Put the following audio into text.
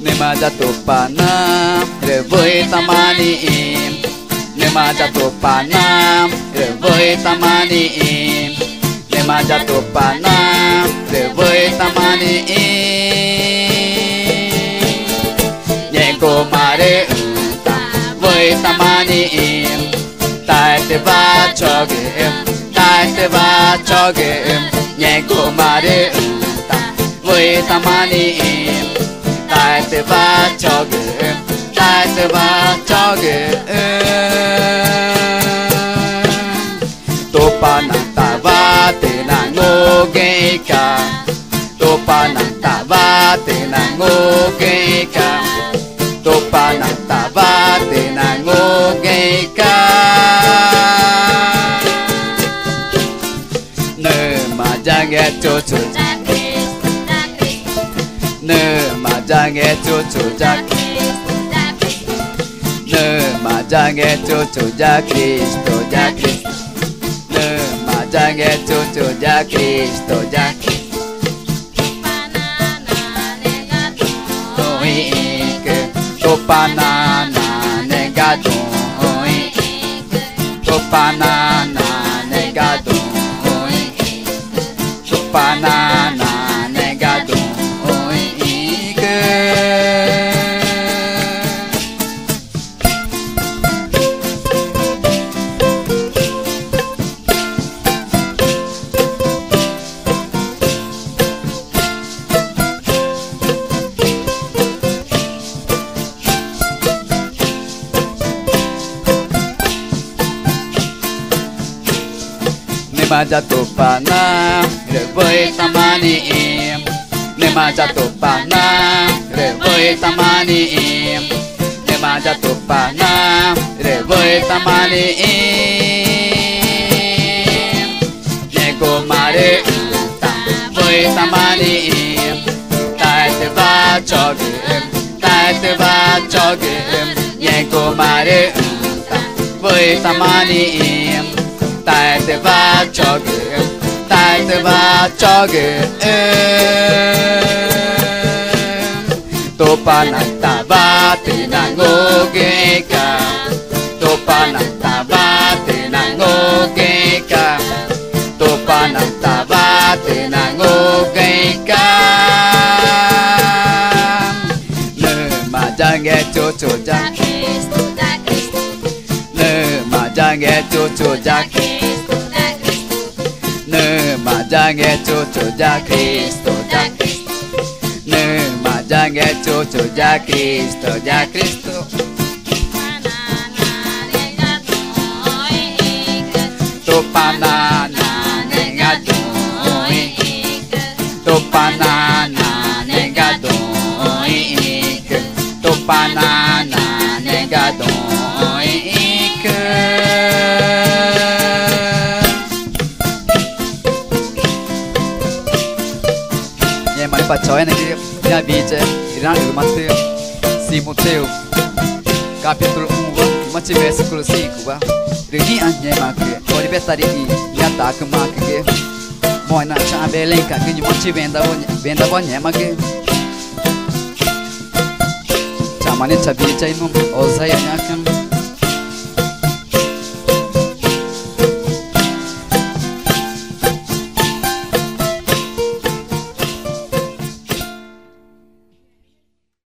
Nếu mà jatuh panah với tamani im. Nếu mà jatuh panah với tamani im. Nếu mà jatuh panah với tamani im. Nhẹ cô mà để với tamani im. Tai te va cho em, tai te va cho em. Nhẹ cô mà để với tamani im. Tai te va cho em, tai te va cho em. Topa nang ta va te nang ngô ge ka. Topa nang ta va te nang ngô ge ka. Topa nang ta va te nang ngô ge ka. Nơ mà ja nghe cho cho nơ mà ja nghe cho cho ja. Nơ mà ja nghe cho cho ja Cristo ja Cristo. Nơ mà ja nghe cho cho ja Cristo ja Cristo. Topanana negado. Topanana negado. Topanana negado. Nếu mà jatuh panah với tamani im. Nếu mà jatuh panah với tamani im. Nếu mà jatuh panah với tamani im. Nhẹ cô mà để với tamani im. Tai te va cho em, tai te va cho em. Nhẹ cô mà để với tamani im. Tai te va cho em, tai te va cho em. Topa nang ta va te nang ngô ge ka. Topa nang ta va te nang ngô ge ka. Topa nang ta va te nang ngô ge ka. Nơ mà ja nghe cho cho ja. Nơ mà ja nghe cho cho ja. Nơ mà ja nghe cho cho ja Cristo ja Cristo. Nơ mà ja nghe cho cho ja Cristo ja Cristo. Topanana negado. Topanana negado. Topanana negado. Para choy aqui minha Bíblia irá no Mateus, Timoteu, capítulo 1, versículo 5. Ringi anye makre, kori betari i yata ke makre. Moina cha belenka ke nyumachi venda bonye makre. Chamane chabi chainum ozaya nyakam.